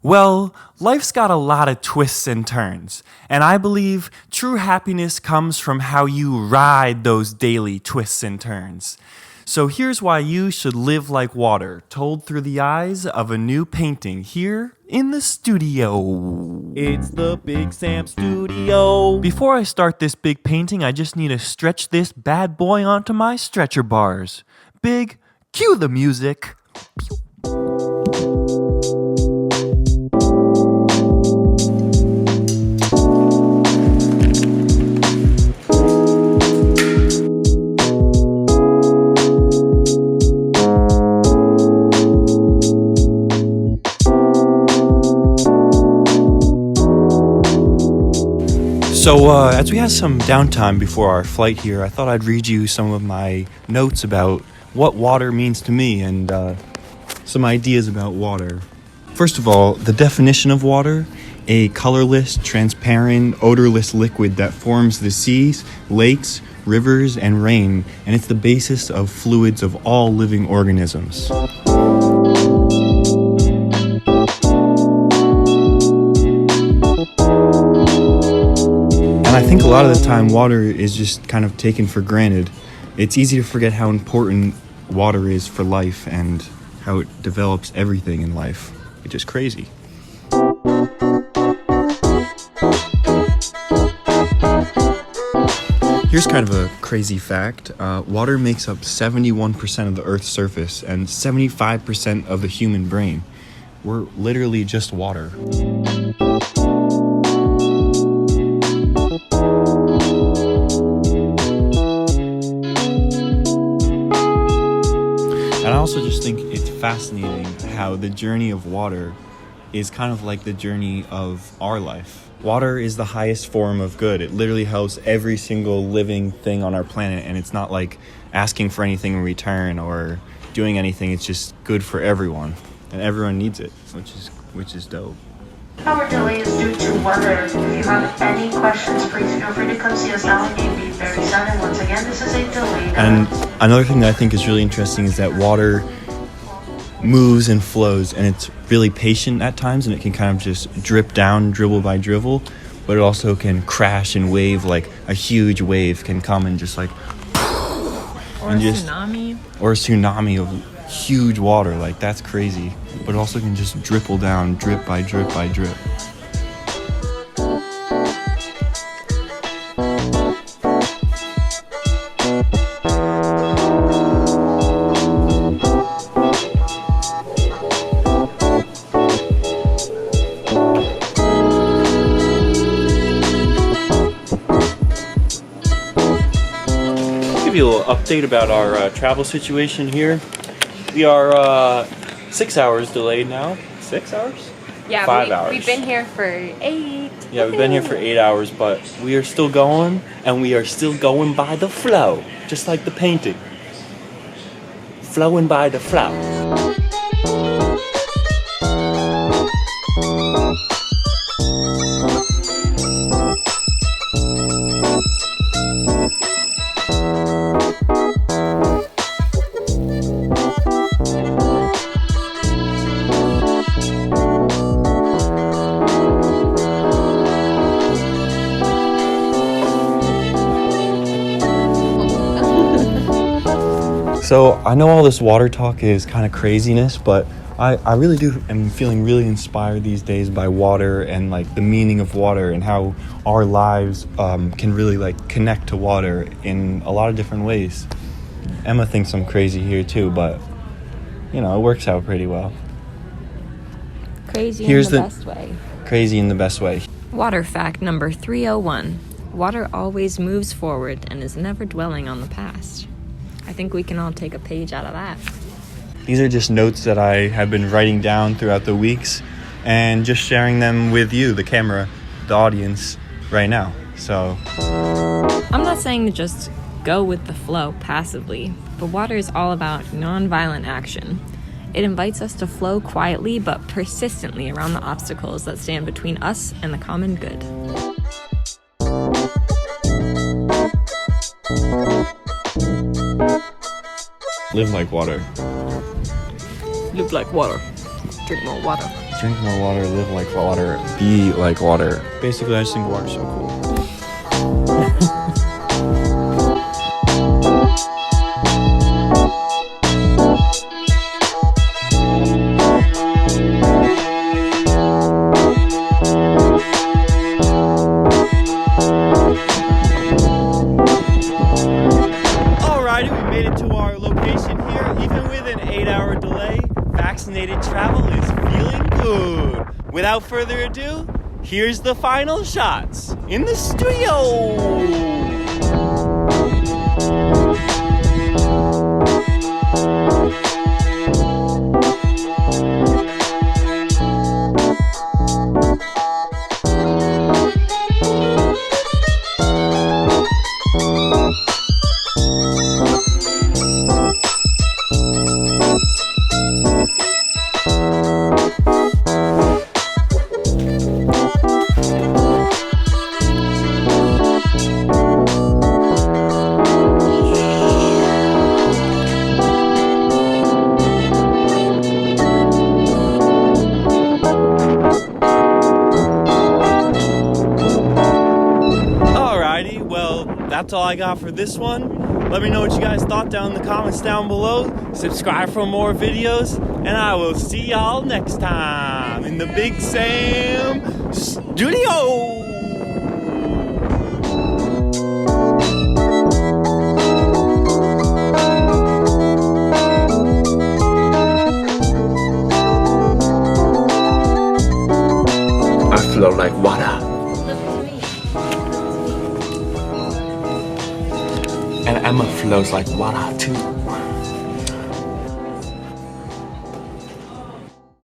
Well, life's got a lot of twists and turns, and I believe true happiness comes from how you ride those daily twists and turns. So here's why you should live like water, told through the eyes of a new painting here in the studio. It's the Big Sam Studio. Before I start this big painting, I just need to stretch this bad boy onto my stretcher bars. Big, cue the music. So as we have some downtime before our flight here, I thought I'd read you some of my notes about what water means to me and some ideas about water. First of all, the definition of water: a colorless, transparent, odorless liquid that forms the seas, lakes, rivers, and rain, and it's the basis of fluids of all living organisms. I think a lot of the time water is just kind of taken for granted. It's easy to forget how important water is for life and how it develops everything in life, which is crazy. Here's kind of a crazy fact. Water makes up 71% of the Earth's surface and 75% of the human brain. We're literally just water. And I also just think it's fascinating how the journey of water is kind of like the journey of our life. Water is the highest form of good. It literally helps every single living thing on our planet, and it's not like asking for anything in return or doing anything. It's just good for everyone, and everyone needs it, which is dope. Our delay is due to weather. If you have any questions, please feel free to come see us now at AB 37. Once again, this is a delay. And another thing that I think is really interesting is that water moves and flows, and it's really patient at times, and it can kind of just drip down dribble by dribble, but it also can crash and wave. Like a huge wave can come and just like or a tsunami of huge water. Like, that's crazy. But it also can just dribble down drip by drip by drip. Give you a little update about our travel situation here. We are 6 hours delayed now. 6 hours? Yeah, 5 hours. We've been here for 8. Yeah, we've been here for 8 hours, but we are still going, and we are still going by the flow, just like the painting. Flowing by the flow. So I know all this water talk is kind of craziness, but I really am feeling really inspired these days by water and like the meaning of water and how our lives can really like connect to water in a lot of different ways. Emma thinks I'm crazy here too, but you know, it works out pretty well. Crazy in the best way. Crazy in the best way. Water fact number 301. Water always moves forward and is never dwelling on the past. I think we can all take a page out of that. These are just notes that I have been writing down throughout the weeks and just sharing them with you, the camera, the audience, right now. So I'm not saying to just go with the flow passively, but water is all about non-violent action. It invites us to flow quietly but persistently around the obstacles that stand between us and the common good. Live like water. Live like water. Drink more water. drink more water, live like water, be like water. Basically, I just think water's so cool. Alrighty, we made it to our location here. Even with an 8-hour delay, vaccinated travel is feeling good. Without further ado, here's the final shots in the studio. That's all I got for this one. Let me know what you guys thought down in the comments down below. Subscribe for more videos, and I will see y'all next time in the Big Sam studio. I flow like water. And Emma flows like water too.